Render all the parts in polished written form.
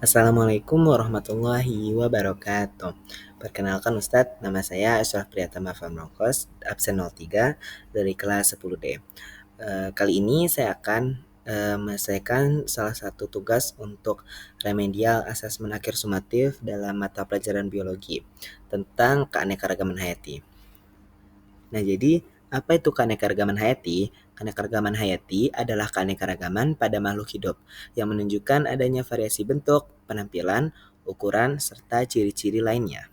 Assalamualaikum warahmatullahi wabarakatuh. Perkenalkan Ustadz, nama saya Ashraf Priyatama Famrongkos, absen 03 dari kelas 10D. Kali ini saya akan menyelesaikan salah satu tugas untuk remedial asesmen akhir sumatif dalam mata pelajaran biologi tentang keanekaragaman hayati. Nah, jadi apa itu keanekaragaman hayati? Keanekaragaman hayati adalah keanekaragaman pada makhluk hidup yang menunjukkan adanya variasi bentuk, penampilan, ukuran, serta ciri-ciri lainnya.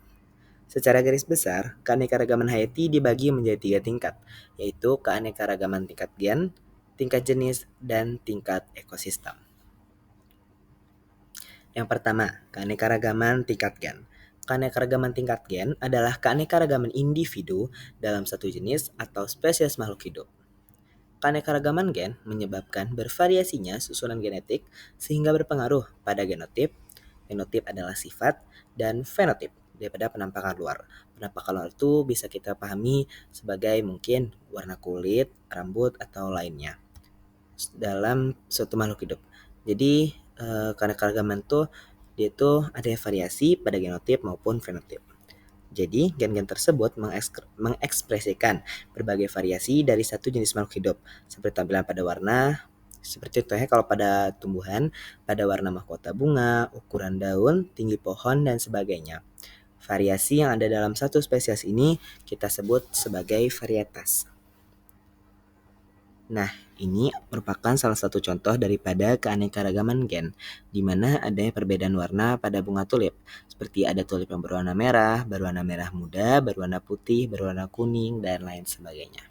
Secara garis besar, keanekaragaman hayati dibagi menjadi 3 tingkat, yaitu keanekaragaman tingkat gen, tingkat jenis, dan tingkat ekosistem. Yang pertama, keanekaragaman tingkat gen. Keanekaragaman tingkat gen adalah keanekaragaman individu dalam satu jenis atau spesies makhluk hidup. Keanekaragaman gen menyebabkan bervariasinya susunan genetik sehingga berpengaruh pada genotip. Genotip adalah sifat dan fenotip daripada penampakan luar. Penampakan luar itu bisa kita pahami sebagai mungkin warna kulit, rambut, atau lainnya dalam suatu makhluk hidup. Jadi keanekaragaman tuh dia tuh ada variasi pada genotip maupun fenotip. Jadi gen-gen tersebut mengekspresikan berbagai variasi dari satu jenis makhluk hidup, seperti tampilan pada warna, seperti contohnya kalau pada tumbuhan, pada warna mahkota bunga, ukuran daun, tinggi pohon, dan sebagainya. Variasi yang ada dalam satu spesies ini kita sebut sebagai varietas. Nah, ini merupakan salah satu contoh daripada keanekaragaman gen, di mana adanya perbedaan warna pada bunga tulip. Seperti ada tulip yang berwarna merah muda, berwarna putih, berwarna kuning, dan lain sebagainya.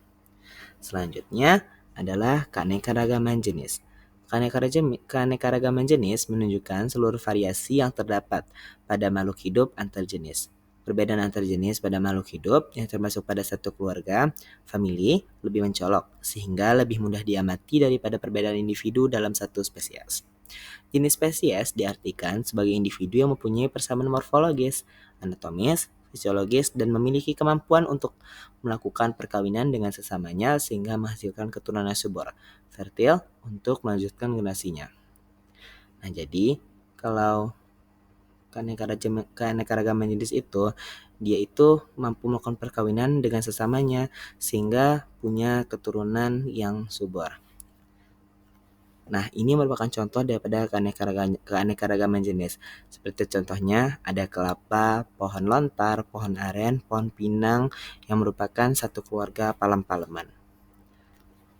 Selanjutnya adalah keanekaragaman jenis. Keanekaragaman jenis menunjukkan seluruh variasi yang terdapat pada makhluk hidup antar jenis. Perbedaan antar jenis pada makhluk hidup yang termasuk pada satu keluarga, famili, lebih mencolok, sehingga lebih mudah diamati daripada perbedaan individu dalam satu spesies. Jenis spesies diartikan sebagai individu yang mempunyai persamaan morfologis, anatomis, fisiologis, dan memiliki kemampuan untuk melakukan perkawinan dengan sesamanya sehingga menghasilkan keturunan subur, fertil untuk melanjutkan generasinya. Nah, jadi kalau keanekaragaman jenis itu dia itu mampu melakukan perkawinan dengan sesamanya sehingga punya keturunan yang subur. Nah, ini merupakan contoh daripada keanekaragaman jenis. Seperti contohnya ada kelapa, pohon lontar, pohon aren, pohon pinang yang merupakan satu keluarga palem-paleman.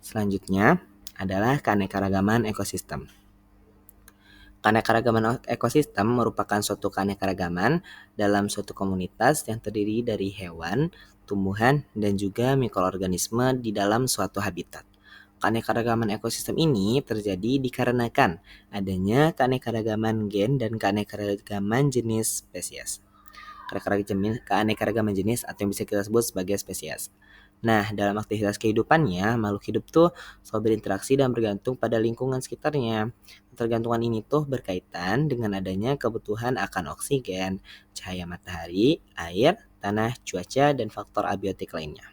Selanjutnya adalah keanekaragaman ekosistem. Keanekaragaman ekosistem merupakan suatu keanekaragaman dalam suatu komunitas yang terdiri dari hewan, tumbuhan, dan juga mikroorganisme di dalam suatu habitat. Keanekaragaman ekosistem ini terjadi dikarenakan adanya keanekaragaman gen dan keanekaragaman jenis spesies. Keanekaragaman jenis atau yang bisa kita sebut sebagai spesies. Nah, dalam aktivitas kehidupannya, makhluk hidup tuh selalu berinteraksi dan bergantung pada lingkungan sekitarnya. Ketergantungan ini tuh berkaitan dengan adanya kebutuhan akan oksigen, cahaya matahari, air, tanah, cuaca, dan faktor abiotik lainnya.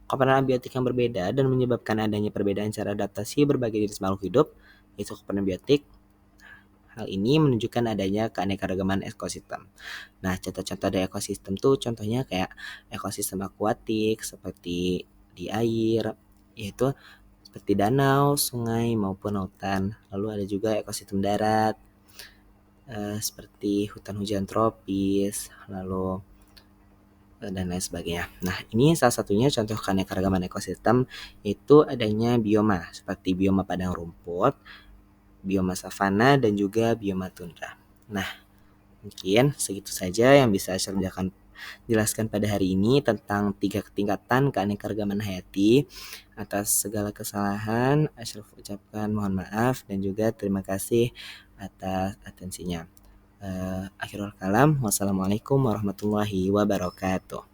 Komponen abiotik yang berbeda dan menyebabkan adanya perbedaan cara adaptasi berbagai jenis makhluk hidup, yaitu komponen biotik. Hal ini menunjukkan adanya keanekaragaman ekosistem. Nah, contoh-contoh dari ekosistem tuh contohnya kayak ekosistem akuatik seperti di air, yaitu seperti danau, sungai, maupun lautan. Lalu ada juga ekosistem darat, seperti hutan hujan tropis, lalu dan lain sebagainya. Nah, ini salah satunya contoh keanekaragaman ekosistem itu adanya bioma seperti bioma padang rumput, bioma savana, dan juga bioma tundra. Nah, mungkin segitu saja yang bisa saya jelaskan pada hari ini tentang 3 tingkatan keanekaragaman hayati. Atas segala kesalahan, Ashraf ucapkan mohon maaf dan juga terima kasih atas atensinya. Akhirul kalam, wassalamualaikum warahmatullahi wabarakatuh.